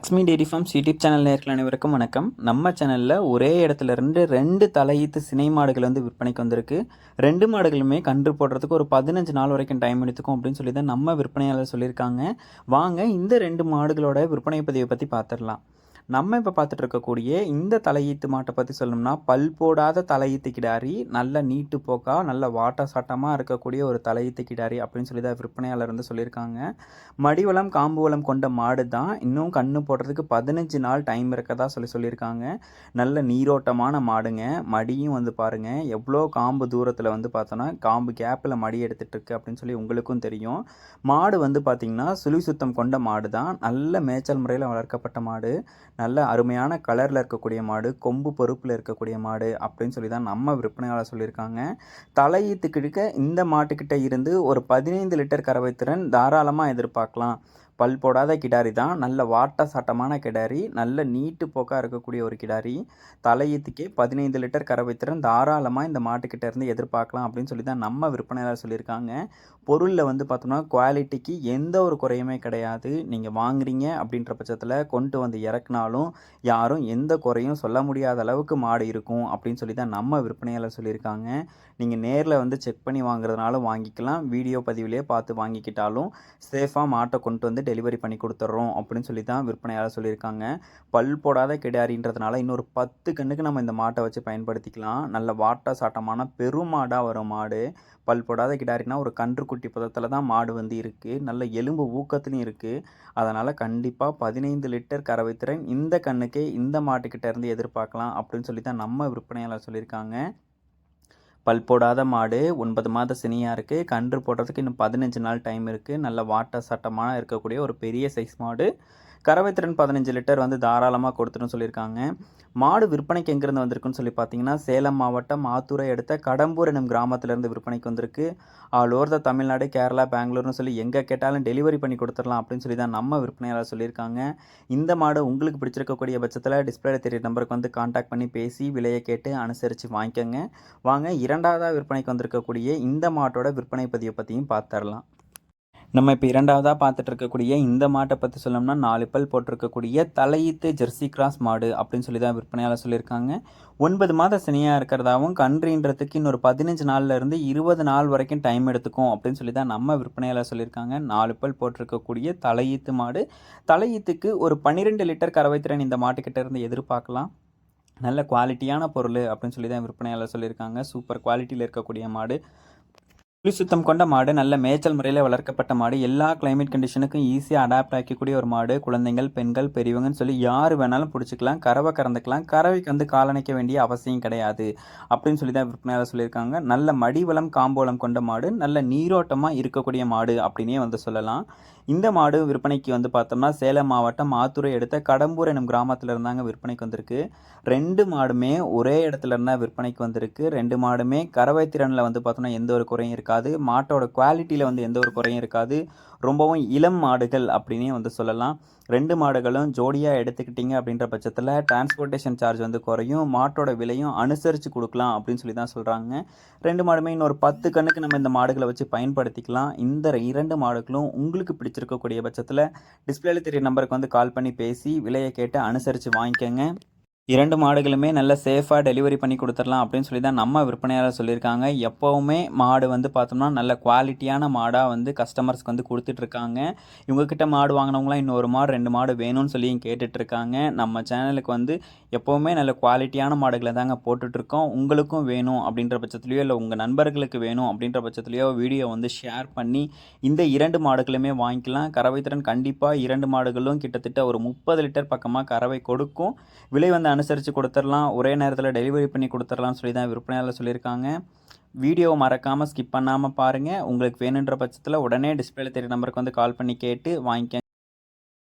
Lakshmi dairy farms YouTube channel நேயர்கள் அனைவருக்கும் வணக்கம். நம்ம சேனலில் ஒரே இடத்துல இருந்து 2 தலையீத்து சினை மாடுகள் வந்து விற்பனைக்கு வந்திருக்கு. 2 மாடுகளுமே கன்று போடுறதுக்கு ஒரு 15 நாள் வரைக்கும் டைம் எடுத்துக்கும் அப்படின்னு சொல்லி தான் நம்ம விற்பனையாளர் சொல்லியிருக்காங்க. வாங்க இந்த 2 மாடுகளோட விற்பனை பதிவை பற்றி பார்த்துடலாம். நம்ம இப்போ பார்த்துட்டு இருக்கக்கூடிய இந்த தலையீத்து மாட்டை பற்றி சொல்லணும்னா, பல் போடாத தலையீத்து கிடாரி, நல்ல நீட்டு போக்கா நல்ல வாட்ட சாட்டமாக இருக்கக்கூடிய ஒரு தலையீத்து கிடாரி அப்படின்னு சொல்லி தான் விற்பனையாளர் வந்து சொல்லியிருக்காங்க. மடிவளம் காம்பு வளம் கொண்ட மாடு தான். இன்னும் கன்று போடுறதுக்கு 15 நாள் டைம் இருக்கதா சொல்லியிருக்காங்க. நல்ல நீரோட்டமான மாடுங்க. மடியும் வந்து பாருங்கள் எவ்வளோ காம்பு தூரத்தில் வந்து பார்த்தோன்னா காம்பு கேப்பில் மடி எடுத்துகிட்டு இருக்கு அப்படின்னு சொல்லி உங்களுக்கும் தெரியும். மாடு வந்து பார்த்திங்கன்னா சுழி சுத்தம் கொண்ட மாடு தான். நல்ல மேய்ச்சல் முறையில் வளர்க்கப்பட்ட மாடு, நல்ல அருமையான கலரில் இருக்கக்கூடிய மாடு, கொம்பு பொறுப்பில் இருக்கக்கூடிய மாடு அப்படின்னு சொல்லி தான் நம்ம விற்பனையாளர் சொல்லியிருக்காங்க. தலையீத்துக்கிட்ட இந்த மாட்டுக்கிட்ட இருந்து ஒரு 15 லிட்டர் கறவை திறன் தாராளமாக எதிர்பார்க்கலாம். பல் போடாத கிடாரி தான். நல்ல வாட்ட சாட்டமான கிடாரி, நல்ல நீட்டு போக்காக இருக்கக்கூடிய ஒரு கிடாரி. தலையீத்துக்கே 15 லிட்டர் கறவை திறன் தாராளமாக இந்த மாட்டுக்கிட்ட இருந்து எதிர்பார்க்கலாம் அப்படின்னு சொல்லி தான் நம்ம விற்பனையாளர் சொல்லியிருக்காங்க. பொருளில் வந்து பார்த்தோம்னா குவாலிட்டிக்கு எந்த ஒரு குறையுமே கிடையாது. நீங்கள் வாங்குறீங்க அப்படின்ற பட்சத்தில் கொண்டு வந்து இறக்குனாலும் யாரும் எந்த குறையும் சொல்ல முடியாத அளவுக்கு மாடு இருக்கும் அப்படின்னு சொல்லி தான் நம்ம விற்பனையாளர் சொல்லியிருக்காங்க. நீங்கள் நேரில் வந்து செக் பண்ணி வாங்குறதுனாலும் வாங்கிக்கலாம், வீடியோ பதிவிலே பார்த்து வாங்கிக்கிட்டாலும் சேஃபாக மாட்டை கொண்டு வந்து டெலிவரி பண்ணி கொடுத்துட்றோம் அப்படின்னு சொல்லி தான் விற்பனையாளர் சொல்லியிருக்காங்க. பல் போடாத கிடாரின்றதுனால இன்னொரு 10 கண்ணுக்கு நம்ம இந்த மாட்டை வச்சு பயன்படுத்திக்கலாம். நல்ல வாட்ட சாட்டமான பெருமாடாக வரும் மாடு. பல் போடாத கிடாரினா ஒரு கன்றுக்குட்டி பதத்தில் தான் மாடு வந்து இருக்குது. நல்ல எலும்பு ஊக்கத்துலையும் இருக்குது. அதனால் கண்டிப்பாக 15 லிட்டர் கறவை திறன் இந்த கண்ணுக்கே இந்த மாட்டுக்கிட்ட இருந்து எதிர்பார்க்கலாம் அப்படின்னு சொல்லி தான் நம்ம விற்பனையாளர் சொல்லியிருக்காங்க. பல் போடாத மாடு, 9 மாத சினியாக இருக்குது. கன்று போடுறதுக்கு இன்னும் 15 நாள் டைம் இருக்குது. நல்ல வாட்ட சட்டமாக இருக்கக்கூடிய ஒரு பெரிய சைஸ் மாடு. கறவை திறன் 15 லிட்டர் வந்து தாராளமாக கொடுத்துன்னு சொல்லியிருக்காங்க. மாடு விற்பனைக்கு எங்கேருந்து வந்திருக்குன்னு சொல்லி பார்த்தீங்கன்னா, சேலம் மாவட்டம் ஆத்தூரை அடுத்த கடம்பூர் எனும் கிராமத்திலேருந்து விற்பனைக்கு வந்திருக்கு. All over the Tamil Nadu, Kerala, பெங்களூர்னு சொல்லி எங்கே கேட்டாலும் டெலிவரி பண்ணி கொடுத்துடலாம் அப்படின்னு சொல்லி தான் நம்ம விற்பனையாளர் சொல்லியிருக்காங்க. இந்த மாடு உங்களுக்கு பிடிச்சிருக்கக்கூடிய பட்சத்தில் டிஸ்பிளேல தெரிய நம்பருக்கு வந்து கான்டாக்ட் பண்ணி பேசி விலையை கேட்டு அனுசரித்து வாங்கிக்கோங்க. வாங்க இரண்டாவதாக விற்பனைக்கு வந்திருக்கக்கூடிய இந்த மாட்டோட விற்பனை பதிவை பற்றியும் பார்த்துடலாம். நம்ம இப்போ இரண்டாவதாக பார்த்துட்டு இருக்கக்கூடிய இந்த மாட்டை பற்றி சொல்லணும்னா, 4 பல் போட்டிருக்கக்கூடிய தலையீத்து ஜெர்சி கிராஸ் மாடு அப்படின்னு சொல்லி தான் விற்பனையாளர் சொல்லியிருக்காங்க. 9 மாத சினையாக இருக்கிறதாவும் கன்றுன்றதுக்கு இன்னொரு 15 நாள்லேருந்து 20 நாள் வரைக்கும் டைம் எடுத்துக்கும் அப்படின்னு சொல்லி தான் நம்ம விற்பனையாளர் சொல்லியிருக்காங்க. 4 பல் போட்டிருக்கக்கூடிய தலையீத்து மாடு. தலையீத்துக்கு ஒரு 12 லிட்டர் கறவை திறன் இந்த மாட்டுக்கிட்ட இருந்து எதிர்பார்க்கலாம். நல்ல குவாலிட்டியான பொருள் அப்படின்னு சொல்லி தான் விற்பனையாளர் சொல்லியிருக்காங்க. சூப்பர் குவாலிட்டியில் இருக்கக்கூடிய மாடு. புலி சுத்தம் கொண்ட மாடு, நல்ல மேய்ச்சல் முறையில் வளர்க்கப்பட்ட மாடு, எல்லா கிளைமேட் கண்டிஷனுக்கும் ஈஸியாக அடாப்ட் ஆக்கக்கூடிய ஒரு மாடு. குழந்தைகள், பெண்கள், பெரியவங்கன்னு சொல்லி யார் வேணாலும் பிடிச்சிக்கலாம், கறவை கறந்துக்கலாம். கறவைக்கு வந்து காலணைக்க வேண்டிய அவசியம் கிடையாது அப்படின்னு சொல்லி தான் விற்பனையாளர் சொல்லியிருக்காங்க. நல்ல மடிவளம் காம்போலம் கொண்ட மாடு, நல்ல நீரோட்டமாக இருக்கக்கூடிய மாடு அப்படின்னே வந்து சொல்லலாம். இந்த மாடு விற்பனைக்கு வந்து பார்த்தோம்னா, சேலம் மாவட்டம் ஆத்தூரை அடுத்த கடம்பூர் எனும் கிராமத்தில் இருந்தாங்க விற்பனைக்கு வந்திருக்கு. 2 மாடுமே ஒரே இடத்துல இருந்தால் விற்பனைக்கு வந்திருக்கு. 2 மாடுமே கறவை திறனில் வந்து பார்த்தோம்னா எந்த ஒரு குறையும் இருக்காது. மாட்டோட குவாலிட்டியில் வந்து எந்த ஒரு குறையும் இருக்காது. ரொம்பவும் இளம் மாடுகள் அப்படின்னே வந்து சொல்லலாம். 2 மாடுகளும் ஜோடியாக எடுத்துக்கிட்டிங்க அப்படின்ற பட்சத்தில் டிரான்ஸ்போர்ட்டேஷன் சார்ஜ் வந்து குறையும். மாட்டோட விலையும் அனுசரித்து கொடுக்கலாம் அப்படின்னு சொல்லி தான் சொல்கிறாங்க. 2 மாடுமே இன்னொரு 10 கண்ணுக்கு நம்ம இந்த மாடுகளை வச்சு பயன்படுத்திக்கலாம். இந்த 2 மாடுகளும் உங்களுக்கு பிடிச்சிருக்கக்கூடிய பட்சத்தில் டிஸ்பிளேல தெரிய நம்பருக்கு வந்து கால் பண்ணி பேசி விலையை கேட்டு அனுசரித்து வாங்கிக்கோங்க. 2 மாடுகளுமே நல்ல சேஃபாக டெலிவரி பண்ணி கொடுத்துடலாம் அப்படின்னு சொல்லி தான் நம்ம விற்பனையாளர் சொல்லியிருக்காங்க. எப்போவுமே மாடு வந்து பார்த்தோம்னா நல்ல குவாலிட்டியான மாடாக வந்து கஸ்டமர்ஸ்க்கு வந்து கொடுத்துட்ருக்காங்க. இவங்கக்கிட்ட மாடு வாங்கினவங்களாம் இன்னொரு மாடு 2 மாடு வேணும்னு சொல்லி கேட்டுட்ருக்காங்க. நம்ம சேனலுக்கு வந்து எப்போவுமே நல்ல குவாலிட்டியான மாடுகளை தாங்க போட்டுட்ருக்கோம். உங்களுக்கும் வேணும் அப்படின்ற பட்சத்துலையோ, இல்லை உங்கள் நண்பர்களுக்கு வேணும் அப்படின்ற பட்சத்துலையோ வீடியோ வந்து ஷேர் பண்ணி இந்த 2 மாடுகளுமே வாங்கிக்கலாம். கறவை திறன் கண்டிப்பாக 2 மாடுகளும் கிட்டத்தட்ட ஒரு 30 லிட்டர் பக்கமாக கறவை கொடுக்கும். விலை வந்து அனுசரித்து கொடுத்துடலாம். ஒரே நேரத்தில் டெலிவரி பண்ணி கொடுத்துடலாம்னு சொல்லி தான் விற்பனையாளர் சொல்லியிருக்காங்க. வீடியோவை மறக்காமல் ஸ்கிப் பண்ணாமல் பாருங்கள். உங்களுக்கு வேணுன்ற பட்சத்தில் உடனே டிஸ்பிளேல தெரிய நம்பருக்கு வந்து கால் பண்ணி கேட்டு வாங்கிக்க.